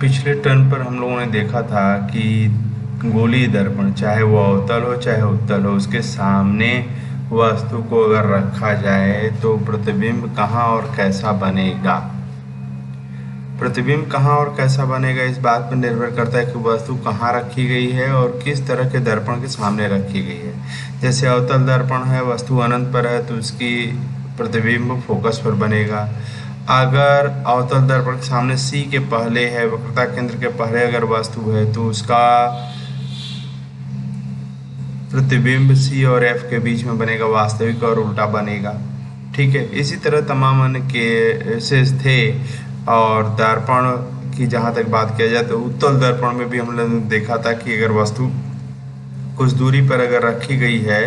पिछले टर्न पर हम लोगों ने देखा था कि गोलीय दर्पण, चाहे वो अवतल हो चाहे उत्तल हो, उसके सामने वस्तु को अगर रखा जाए तो प्रतिबिंब कहाँ और कैसा बनेगा। प्रतिबिंब कहाँ और कैसा बनेगा इस बात पर निर्भर करता है कि वस्तु कहाँ रखी गई है और किस तरह के दर्पण के सामने रखी गई है। जैसे अवतल दर्पण है, वस्तु अनंत पर है तो उसकी प्रतिबिंब फोकस पर बनेगा। अगर अवतल दर्पण के सामने C के पहले है, वक्रता केंद्र के पहले अगर वस्तु है तो उसका प्रतिबिंब C और F के बीच में बनेगा, वास्तविक और उल्टा बनेगा। ठीक है, इसी तरह तमाम अन्य केसेस थे। और दर्पण की जहाँ तक बात किया जाए तो उत्तल दर्पण में भी हम लोगों ने देखा था कि अगर वस्तु कुछ दूरी पर अगर रखी गई है,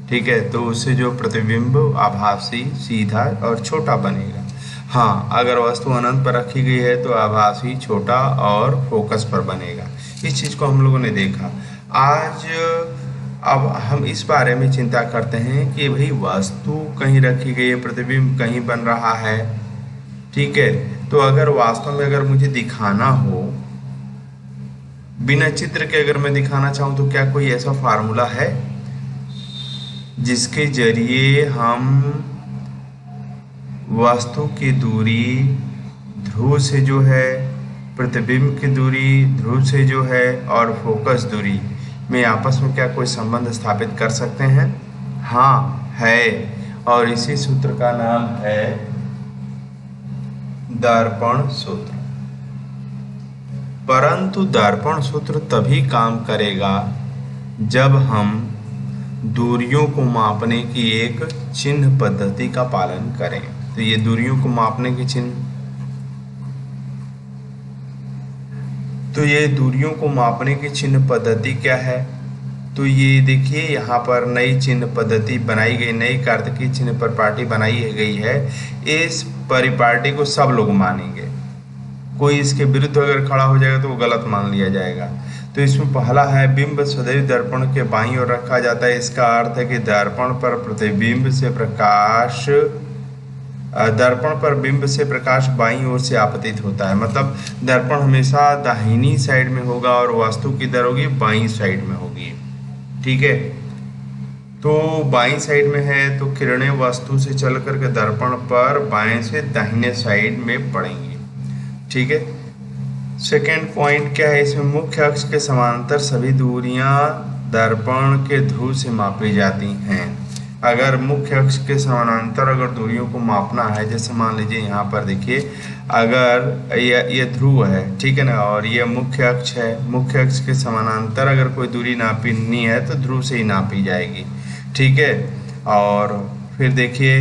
ठीक है, तो उससे जो प्रतिबिंब आभासी, सीधा और छोटा बनेगा। हाँ, अगर वस्तु अनंत पर रखी गई है तो आभासी, छोटा और फोकस पर बनेगा। इस चीज़ को हम लोगों ने देखा। आज अब हम इस बारे में चिंता करते हैं कि भाई वस्तु कहीं रखी गई है, प्रतिबिंब कहीं बन रहा है। ठीक है, तो अगर वास्तव में अगर मुझे दिखाना हो बिना चित्र के, अगर मैं दिखाना चाहूँ तो क्या कोई ऐसा फार्मूला है जिसके जरिए हम वस्तु की दूरी ध्रुव से जो है, प्रतिबिंब की दूरी ध्रुव से जो है और फोकस दूरी में आपस में क्या कोई संबंध स्थापित कर सकते हैं? हाँ है, और इसी सूत्र का नाम है दर्पण सूत्र। परंतु दर्पण सूत्र तभी काम करेगा जब हम दूरियों को मापने की एक चिन्ह पद्धति का पालन करें। तो ये दूरियों को मापने की चिन्ह, तो ये दूरियों को मापने की चिन्ह पद्धति क्या है? तो ये देखिए यहाँ पर नई चिन्ह पद्धति बनाई गई, नई कार्तिकी चिन्ह परिपाटी बनाई गई है। इस परिपाटी को सब लोग मानेंगे, कोई इसके विरुद्ध अगर खड़ा हो जाएगा तो वो गलत मान लिया जाएगा। तो इसमें पहला है, बिंब सदैव दर्पण के बाईं ओर रखा जाता है। इसका अर्थ है कि दर्पण पर प्रतिबिंब से प्रकाश, दर्पण पर बिंब से प्रकाश बाईं ओर से आपतित होता है। मतलब दर्पण हमेशा दाहिनी साइड में होगा और वस्तु किधर होगी? बाईं साइड में होगी। ठीक है, तो बाईं साइड में है तो किरणें वस्तु से चल करके दर्पण पर बाएं से दाहिने साइड में पड़ेंगी। ठीक है, सेकेंड पॉइंट क्या है इसमें? मुख्य अक्ष के समांतर सभी दूरियां दर्पण के ध्रुव से मापी जाती हैं। अगर मुख्य अक्ष के समानांतर अगर दूरियों को मापना है, जैसे मान लीजिए यहाँ पर देखिए, अगर ये ध्रुव है, ठीक है ना, और ये मुख्य अक्ष है, मुख्य अक्ष के समानांतर अगर कोई दूरी नापनी है तो ध्रुव से ही नापी जाएगी। ठीक है, और फिर देखिए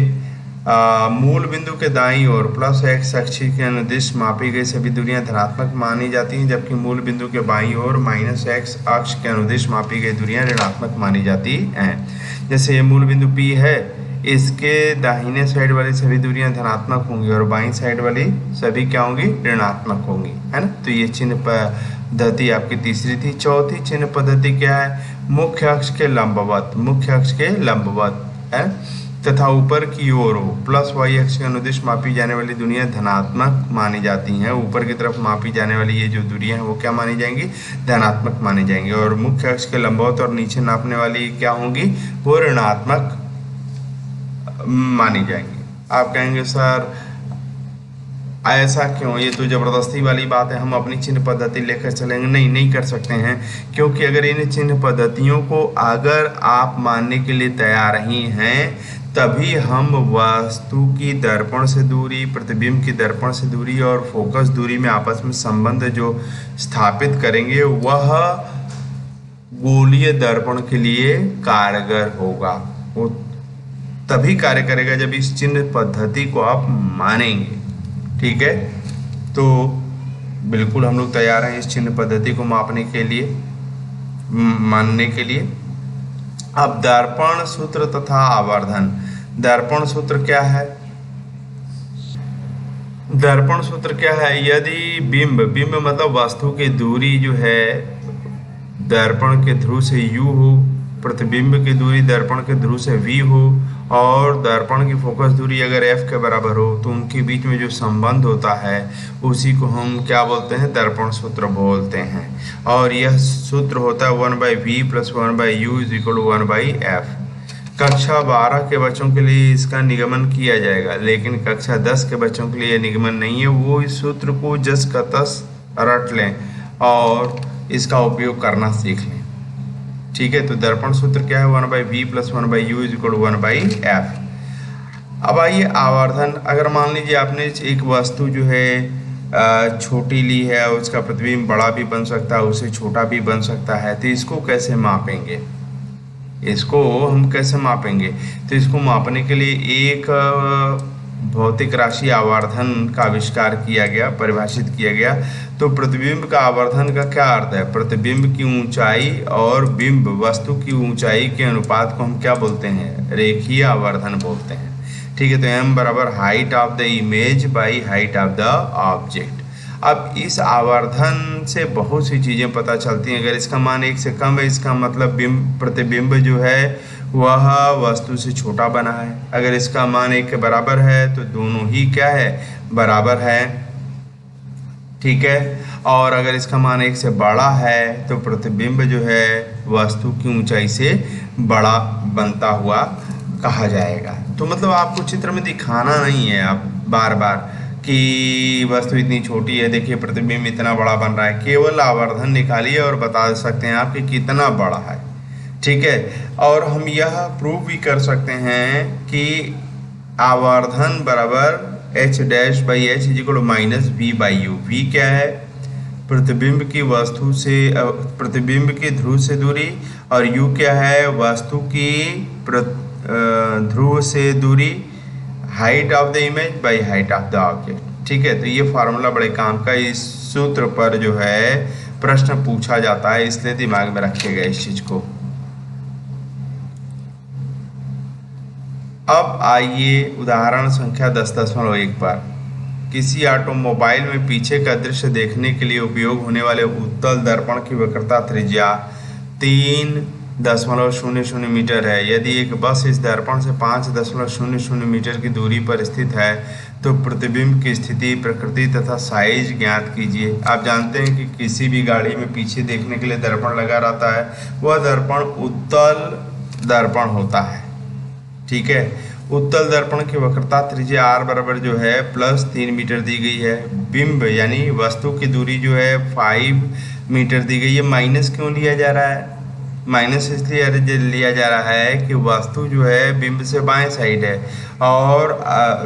मूल बिंदु के दाईं ओर प्लस x अक्ष के अनुदिश मापी गई सभी दूरियां धनात्मक मानी जाती हैं, जबकि मूल बिंदु के बाईं ओर माइनस x अक्ष के अनुदिश मापी गई दूरियां ऋणात्मक मानी जाती हैं। जैसे ये मूल बिंदु P है, इसके दाहिने साइड वाली सभी दूरियां धनात्मक होंगी और बाईं साइड वाली सभी क्या होंगी? ऋणात्मक होंगी, है ना। तो ये चिन्ह पद्धति आपकी तीसरी थी। चौथी चिन्ह पद्धति क्या है? मुख्य अक्ष के लंबवत, मुख्य अक्ष के लंबवत है तथा ऊपर की ओर हो प्लस y अक्ष के अनुदिश मापी जाने वाली दूरियां धनात्मक मानी जाती हैं। ऊपर की तरफ मापी जाने वाली ये जो दूरियां हैं वो क्या मानी जाएंगी? धनात्मक मानी जाएंगी। और मुख्य अक्ष के लंबवत और नीचे नापने वाली क्या होंगी? वो ऋणात्मक मानी जाएंगी। आप कहेंगे सर ऐसा क्यों? ये तो जबरदस्ती वाली बात है, हम अपनी चिन्ह पद्धति लेकर चलेंगे। नहीं कर सकते हैं, क्योंकि अगर इन चिन्ह पद्धतियों को अगर आप मानने के लिए तैयार ही हैं तभी हम वस्तु की दर्पण से दूरी, प्रतिबिंब की दर्पण से दूरी और फोकस दूरी में आपस में संबंध जो स्थापित करेंगे वह गोलीय दर्पण के लिए कारगर होगा। वो तभी कार्य करेगा जब इस चिन्ह पद्धति को आप मानेंगे। ठीक है, तो बिल्कुल हम लोग तैयार हैं इस चिन्ह पद्धति को मापने के लिए, मानने के लिए। अब दर्पण सूत्र तथा आवर्धन। दर्पण सूत्र क्या है? दर्पण सूत्र क्या है? यदि बिंब मतलब वस्तु की दूरी जो है दर्पण के ध्रुव से u हो, प्रतिबिंब की दूरी दर्पण के ध्रुव से v हो और दर्पण की फोकस दूरी अगर f के बराबर हो तो उनके बीच में जो संबंध होता है उसी को हम क्या बोलते हैं, दर्पण सूत्र बोलते हैं। और यह सूत्र होता है 1/v + 1/u = 1/f। कक्षा 12 के बच्चों के लिए इसका निगमन किया जाएगा, लेकिन कक्षा 10 के बच्चों के लिए निगमन नहीं है। वो इस सूत्र को जस का तस रट लें और इसका उपयोग करना सीख लें। ठीक है, तो दर्पण सूत्र क्या है, 1/v + 1/u = 1/f। अब आइए आवर्धन। अगर मान लीजिए आपने एक वस्तु जो है छोटी ली है, उसका प्रतिबिंब बड़ा भी बन सकता है, उससे छोटा भी बन सकता है, तो इसको कैसे मापेंगे, इसको हम कैसे मापेंगे? तो इसको मापने के लिए एक भौतिक राशि आवर्धन का आविष्कार किया गया, परिभाषित किया गया। तो प्रतिबिंब का आवर्धन का क्या अर्थ है? प्रतिबिंब की ऊंचाई और बिंब वस्तु की ऊंचाई के अनुपात को हम क्या बोलते हैं, रेखीय आवर्धन बोलते हैं। ठीक है, तो m बराबर height of the image by height of the object. अब इस आवर्धन से बहुत सी चीज़ें पता चलती हैं। अगर इसका मान 1 से कम है, इसका मतलब प्रतिबिंब जो है वह वस्तु से छोटा बना है। अगर इसका मान 1 के बराबर है तो दोनों ही क्या है, बराबर है। ठीक है, और अगर इसका मान 1 से बड़ा है तो प्रतिबिंब जो है वस्तु की ऊंचाई से बड़ा बनता हुआ कहा जाएगा। तो मतलब आपको चित्र में दिखाना नहीं है आप बार बार कि वस्तु इतनी छोटी है, देखिए प्रतिबिंब इतना बड़ा बन रहा है। केवल आवर्धन निकालिए और बता सकते हैं आप कि कितना बड़ा है। ठीक है, और हम यह प्रूव भी कर सकते हैं कि आवर्धन बराबर h'/h = -v/u। v क्या है? प्रतिबिंब की वस्तु से प्रतिबिंब की ध्रुव से दूरी, और u क्या है? वस्तु की ध्रुव से दूरी, height of the image by height of the object. ठीक है, तो ये फार्मूला बड़े काम का। इस सूत्र पर जो है प्रश्न पूछा जाता है, इसलिए दिमाग में रखिएगा इस चीज को। अब आइए उदाहरण संख्या 10.1 पर। किसी ऑटोमोबाइल में पीछे का दृश्य देखने के लिए उपयोग होने वाले उत्तल दर्पण की वक्रता त्रिज्या 3.00 मीटर है। यदि एक बस इस दर्पण से 5.00 मीटर की दूरी पर स्थित है तो प्रतिबिंब की स्थिति, प्रकृति तथा साइज ज्ञात कीजिए। आप जानते हैं कि किसी भी गाड़ी में पीछे देखने के लिए दर्पण लगा रहता है, वह दर्पण उत्तल दर्पण होता है। ठीक है, उत्तल दर्पण की वक्रता त्रिज्या r बराबर जो है +3 मीटर दी गई है। बिंब यानी वस्तु की दूरी जो है 5 मीटर दी गई है। माइनस क्यों लिया जा रहा है? माइनस इसलिए लिया जा रहा है कि वस्तु जो है बिंब से बाएं साइड है और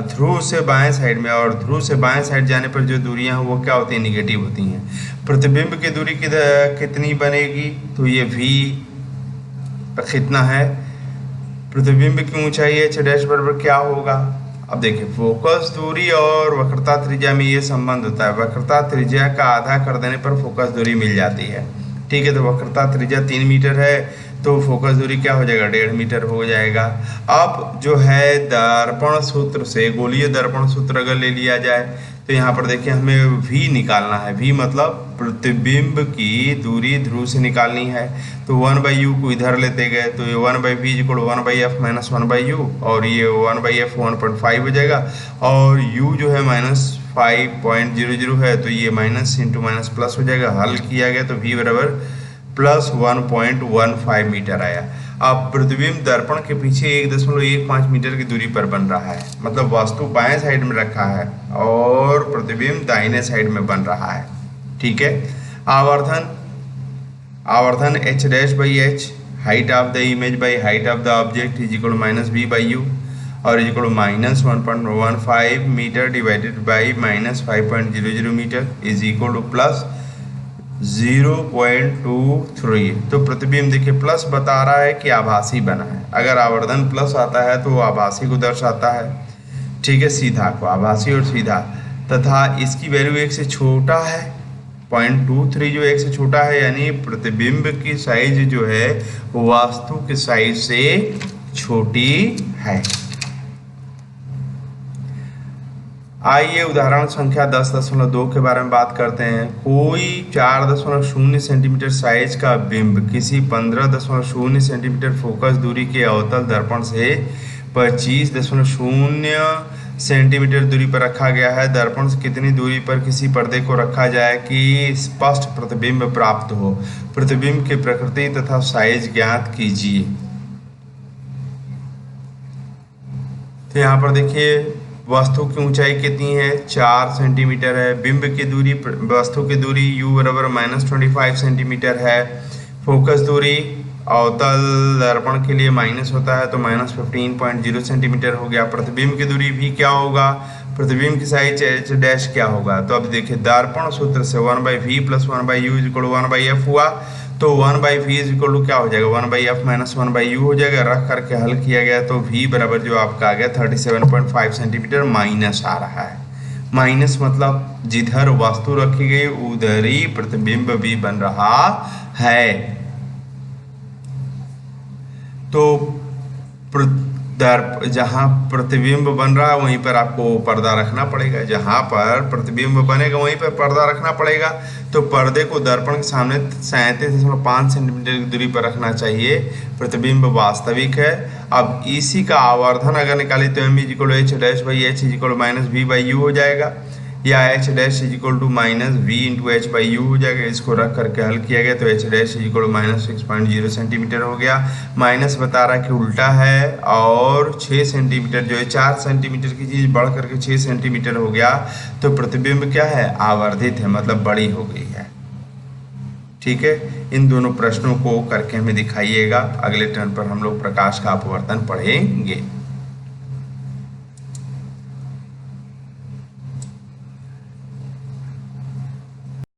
ध्रुव से बाएं साइड में, और ध्रुव से बाएं साइड जाने पर जो दूरियां हैं वो क्या होती हैं, निगेटिव होती हैं। प्रतिबिंब की दूरी कितनी बनेगी? तो ये v कितना है? प्रतिबिंब की ऊंचाई h' बराबर क्या होगा? अब देखिए, फोकस दूरी और वक्रता त्रिज्या में ये संबंध होता है। वक्रता त्रिज्या का आधा कर देने पर फोकस दूरी मिल जाती है। ठीक है, तो वक्रता त्रिज्या 3 मीटर है तो फोकस दूरी क्या हो जाएगा, 1.5 मीटर हो जाएगा। अब जो है दर्पण सूत्र से, गोलीय दर्पण सूत्र अगर ले लिया जाए तो यहाँ पर देखिए हमें v निकालना है। v मतलब प्रतिबिंब की दूरी ध्रुव से निकालनी है। तो 1/u को इधर लेते गए तो ये 1/v = 1/f - 1/u, और ये 1/f 1.5 हो जाएगा, और u जो है -5.00 है तो ये माइनस इंटू माइनस प्लस हो जाएगा। हल किया गया तो v बराबर +1.15 मीटर आया। अब प्रतिबिंब दर्पण के पीछे 1.15 मीटर की दूरी पर बन रहा है, मतलब वस्तु बाएं साइड में रखा है और प्रतिबिंब दाहिने साइड में बन रहा है। ठीक है, आवर्धन h'/h height of the image by height of the object = -v/u और -1.15 मीटर डिवाइडेड बाई -5.00 मीटर +0.23। तो प्रतिबिंब देखिए प्लस बता रहा है कि आभासी बना है। अगर आवर्धन प्लस आता है तो वो आभासी को दर्शाता है। ठीक है, सीधा को आभासी और सीधा, तथा इसकी वैल्यू 1 से छोटा है। 0.23 जो 1 से छोटा है, यानी प्रतिबिंब की साइज जो है वस्तु के साइज से छोटी है। आइए उदाहरण संख्या 10.2 के बारे में बात करते हैं। कोई 4.0 सेंटीमीटर साइज का बिंब किसी 15.0 सेंटीमीटर फोकस दूरी के अवतल दर्पण से 25.0 सेंटीमीटर दूरी पर रखा गया है। दर्पण से कितनी दूरी पर किसी पर्दे को रखा जाए कि स्पष्ट प्रतिबिंब प्राप्त हो? प्रतिबिंब की प्रकृति तथा साइज ज्ञात कीजिए। तो यहाँ पर देखिए वस्तु की ऊंचाई कितनी है, 4 सेंटीमीटर है। बिंब की दूरी, वस्तु की दूरी u बराबर -25 सेंटीमीटर है। फोकस दूरी अवतल दर्पण के लिए माइनस होता है तो -15.0 सेंटीमीटर हो गया। प्रतिबिंब की दूरी भी क्या होगा, प्रतिबिंब की साइज h डैश क्या होगा? तो अब देखिए दर्पण सूत्र से 1/v + 1/u = 1/f हुआ, तो 1/v = क्या हो जाएगा, 1/f - 1/u हो जाएगा। रख करके हल किया गया तो v बराबर जो आपका आ गया 37.5 सेंटीमीटर माइनस आ रहा है। माइनस मतलब जिधर वस्तु रखी गई उधर ही प्रतिबिंब भी बन रहा है। तो जहाँ प्रतिबिंब बन रहा है वहीं पर आपको पर्दा रखना पड़ेगा, जहाँ पर प्रतिबिंब बनेगा वहीं पर पर्दा रखना पड़ेगा। तो पर्दे को दर्पण के सामने 37.5 सेंटीमीटर की दूरी पर रखना चाहिए। प्रतिबिंब वास्तविक है। अब इसी का आवर्धन अगर निकाले तो m = h dash by h = -v/u हो जाएगा, या h डैश = -v × h/u हो जाएगा। इसको रख करके हल किया गया तो h डैश = -6.0 सेंटीमीटर हो गया। माइनस बता रहा है कि उल्टा है, और 6 सेंटीमीटर जो है 4 सेंटीमीटर की चीज़ बढ़ करके 6 सेंटीमीटर हो गया। तो प्रतिबिंब क्या है, आवर्धित है, मतलब बड़ी हो गई है। ठीक है, इन दोनों प्रश्नों को करके हमें दिखाइएगा। अगले टर्न पर हम लोग प्रकाश का अपवर्तन पढ़ेंगे।